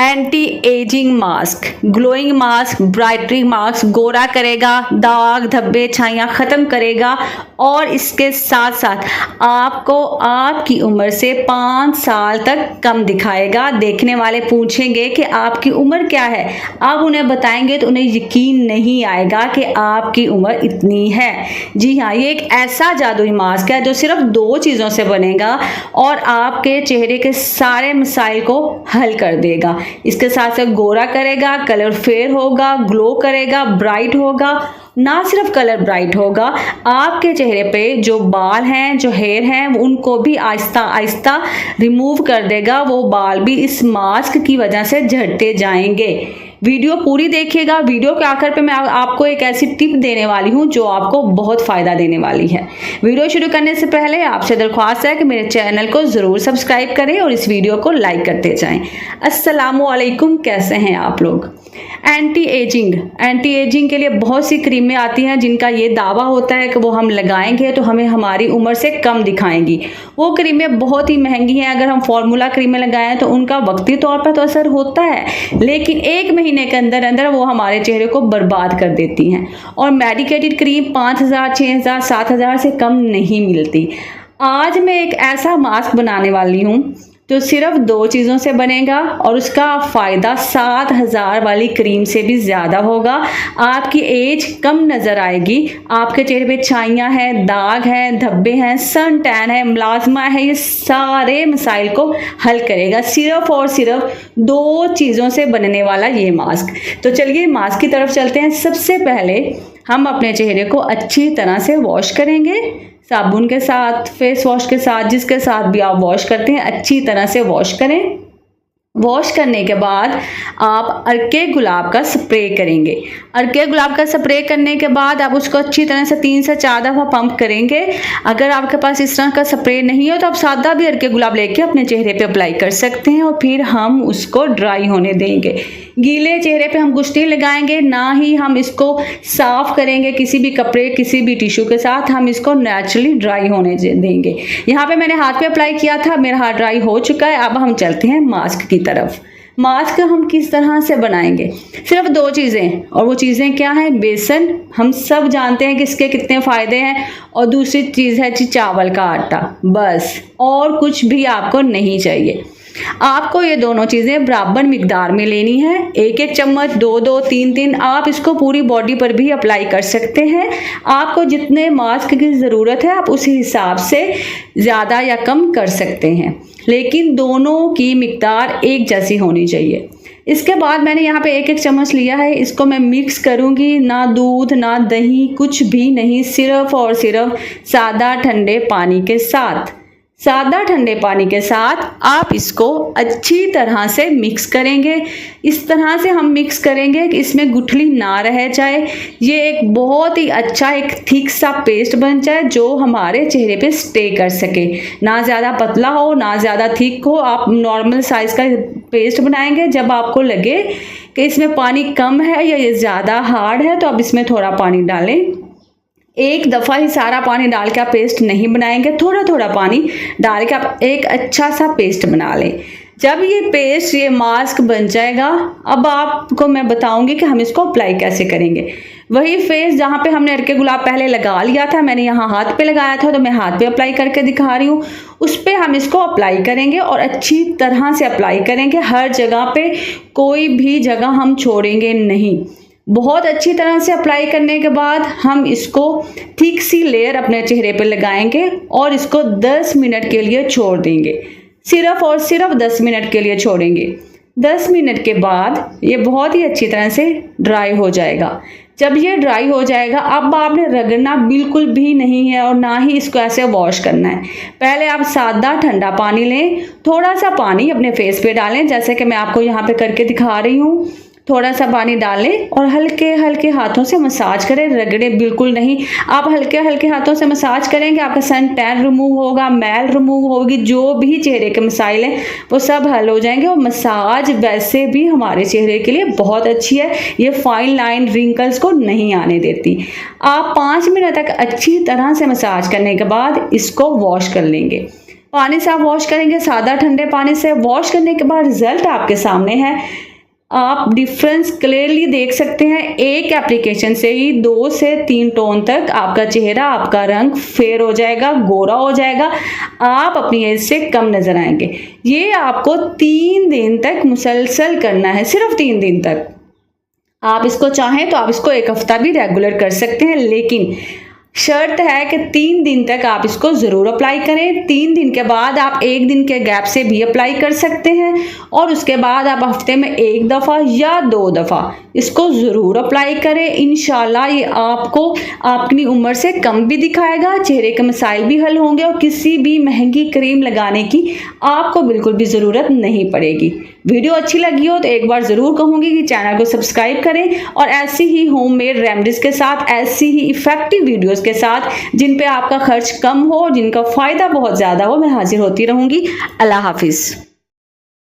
Anti ageing mask, glowing mask, brightening mask, गोरा करेगा, दाग धब्बे छाइयाँ ख़त्म करेगा और इसके साथ साथ आपको आपकी उम्र से 5 साल तक कम दिखाएगा। देखने वाले पूछेंगे कि आपकी उम्र क्या है, आप उन्हें बताएंगे तो उन्हें यकीन नहीं आएगा कि आपकी उम्र इतनी है। जी हाँ, ये एक ऐसा जादुई मास्क है जो सिर्फ 2 चीज़ों से बनेगा और आपके चेहरे के सारे मसाइल को हल कर देगा। इसके साथ साथ गोरा करेगा, कलर फेयर होगा, ग्लो करेगा, ब्राइट होगा। ना सिर्फ कलर ब्राइट होगा, आपके चेहरे पे जो बाल हैं, जो हेयर हैं, उनको भी आहिस्ता आहिस्ता रिमूव कर देगा। वो बाल भी इस मास्क की वजह से झड़ते जाएंगे। वीडियो पूरी देखिएगा। वीडियो के आखिर पे मैं आपको एक ऐसी टिप देने वाली हूँ जो आपको बहुत फ़ायदा देने वाली है। वीडियो शुरू करने से पहले आपसे दरख्वास्त है कि मेरे चैनल को ज़रूर सब्सक्राइब करें और इस वीडियो को लाइक करते जाएं। अस्सलामुअलैकुम, कैसे हैं आप लोग? एंटी एजिंग के लिए बहुत सी क्रीमें आती हैं जिनका ये दावा होता है कि वो हम लगाएंगे तो हमें हमारी उम्र से कम दिखाएंगी। वो क्रीमें बहुत ही महंगी हैं। अगर हम फार्मूला क्रीमें लगाएं तो उनका वक्ती तौर पर तो असर होता है, लेकिन 1 महीने के अंदर अंदर वो हमारे चेहरे को बर्बाद कर देती हैं। और मेडिकेटेड क्रीम 5000, 6000, 7000 से कम नहीं मिलती। आज मैं एक ऐसा मास्क बनाने वाली हूँ जो सिर्फ 2 चीज़ों से बनेगा और उसका फ़ायदा 7000 वाली क्रीम से भी ज़्यादा होगा। आपकी एज कम नज़र आएगी, आपके चेहरे पे छाइयाँ हैं, दाग हैं, धब्बे हैं, सन टैन है, मलाजमा है, ये सारे मसाइल को हल करेगा। सिर्फ और सिर्फ 2 चीज़ों से बनने वाला ये मास्क। तो चलिए मास्क की तरफ चलते हैं। सबसे पहले हम अपने चेहरे को अच्छी तरह से वॉश करेंगे, साबुन के साथ, फेस वॉश के साथ, जिसके साथ भी आप वॉश करते हैं अच्छी तरह से वॉश करें। वॉश करने के बाद आप अर्के गुलाब का स्प्रे करेंगे। अर्के गुलाब का स्प्रे करने के बाद आप उसको अच्छी तरह से 3 से 4 दफ़ा पंप करेंगे। अगर आपके पास इस तरह का स्प्रे नहीं हो तो आप सादा भी अर्के गुलाब लेके अपने चेहरे पे अप्लाई कर सकते हैं और फिर हम उसको ड्राई होने देंगे। गीले चेहरे पे हम कुछ नहीं लगाएंगे, ना ही हम इसको साफ़ करेंगे किसी भी कपड़े, किसी भी टिश्यू के साथ। हम इसको नेचुरली ड्राई होने देंगे। यहाँ पे मैंने हाथ पे अप्लाई किया था, मेरा हाथ ड्राई हो चुका है। अब हम चलते हैं मास्क की तरफ। मास्क हम किस तरह से बनाएंगे? सिर्फ 2 चीज़ें, और वो चीज़ें क्या हैं? बेसन, हम सब जानते हैं कि इसके कितने फ़ायदे हैं, और दूसरी चीज़ है चावल का आटा, बस। और कुछ भी आपको नहीं चाहिए। आपको ये दोनों चीज़ें बराबर मिकदार में लेनी है। 1-1 चम्मच, 2-2, 3-3, आप इसको पूरी बॉडी पर भी अप्लाई कर सकते हैं। आपको जितने मास्क की ज़रूरत है आप उसी हिसाब से ज़्यादा या कम कर सकते हैं, लेकिन दोनों की मिकदार एक जैसी होनी चाहिए। इसके बाद मैंने यहाँ पे 1-1 चम्मच लिया है, इसको मैं मिक्स करूँगी। ना दूध, ना दही, कुछ भी नहीं, सिर्फ और सिर्फ सादा ठंडे पानी के साथ। सादा ठंडे पानी के साथ आप इसको अच्छी तरह से मिक्स करेंगे। इस तरह से हम मिक्स करेंगे कि इसमें गुठली ना रह जाए। ये एक बहुत ही अच्छा एक थिक सा पेस्ट बन जाए जो हमारे चेहरे पे स्टे कर सके। ना ज़्यादा पतला हो, ना ज़्यादा थिक हो। आप नॉर्मल साइज़ का पेस्ट बनाएंगे। जब आपको लगे कि इसमें पानी कम है या ये ज़्यादा हार्ड है तो आप इसमें थोड़ा पानी डालें। एक दफ़ा ही सारा पानी डाल के आप पेस्ट नहीं बनाएंगे, थोड़ा थोड़ा पानी डाल के आप एक अच्छा सा पेस्ट बना लें। जब ये पेस्ट, ये मास्क बन जाएगा, अब आपको मैं बताऊंगी कि हम इसको अप्लाई कैसे करेंगे। वही फेस जहाँ पे हमने अर्के गुलाब पहले लगा लिया था, मैंने यहाँ हाथ पे लगाया था तो मैं हाथ पे अप्लाई करके दिखा रही हूँ। उस पर हम इसको अप्लाई करेंगे और अच्छी तरह से अप्लाई करेंगे। हर जगह पे, कोई भी जगह हम छोड़ेंगे नहीं। बहुत अच्छी तरह से अप्लाई करने के बाद हम इसको थिक सी लेयर अपने चेहरे पे लगाएंगे और इसको 10 मिनट के लिए छोड़ देंगे। सिर्फ और सिर्फ 10 मिनट के लिए छोड़ेंगे। 10 मिनट के बाद ये बहुत ही अच्छी तरह से ड्राई हो जाएगा। जब ये ड्राई हो जाएगा, अब आपने रगड़ना बिल्कुल भी नहीं है और ना ही इसको ऐसे वॉश करना है। पहले आप सादा ठंडा पानी लें, थोड़ा सा पानी अपने फेस पे डालें, जैसे कि मैं आपको यहाँ पे करके दिखा रही हूँ। थोड़ा सा पानी डालें और हल्के हल्के हाथों से मसाज करें, रगड़े बिल्कुल नहीं। आप हल्के हल्के हाथों से मसाज करेंगे, आपका सन टैन रिमूव होगा, मैल रिमूव होगी, जो भी चेहरे के मसाइल हैं वो सब हल हो जाएंगे। और मसाज वैसे भी हमारे चेहरे के लिए बहुत अच्छी है, ये फाइन लाइन, रिंकल्स को नहीं आने देती। आप 5 मिनट तक अच्छी तरह से मसाज करने के बाद इसको वॉश कर लेंगे। पानी से आप वॉश करेंगे, सादा ठंडे पानी से। वॉश करने के बाद रिजल्ट आपके सामने है, आप डिफरेंस क्लियरली देख सकते हैं। एक एप्लीकेशन से ही 2 से 3 टोन तक आपका चेहरा, आपका रंग फेयर हो जाएगा, गोरा हो जाएगा, आप अपनी एज से कम नजर आएंगे। ये आपको 3 दिन तक मुसलसल करना है, सिर्फ 3 दिन तक। आप इसको चाहें तो आप इसको 1 हफ्ता भी रेगुलर कर सकते हैं, लेकिन शर्त है कि 3 दिन तक आप इसको ज़रूर अप्लाई करें। 3 दिन के बाद आप 1 दिन के गैप से भी अप्लाई कर सकते हैं, और उसके बाद आप हफ्ते में 1 दफ़ा या 2 दफ़ा इसको ज़रूर अप्लाई करें। इंशाल्लाह ये आपको अपनी उम्र से कम भी दिखाएगा, चेहरे के मसाइल भी हल होंगे, और किसी भी महंगी क्रीम लगाने की आपको बिल्कुल भी ज़रूरत नहीं पड़ेगी। वीडियो अच्छी लगी हो तो एक बार ज़रूर कहूँगी कि चैनल को सब्सक्राइब करें, और ऐसी ही होममेड रेमेडीज़ के साथ, ऐसी ही इफ़ेक्टिव वीडियोज़ के साथ जिन पे आपका खर्च कम हो, जिनका फ़ायदा बहुत ज़्यादा हो, मैं हाजिर होती रहूँगी। अल्लाह हाफिज़।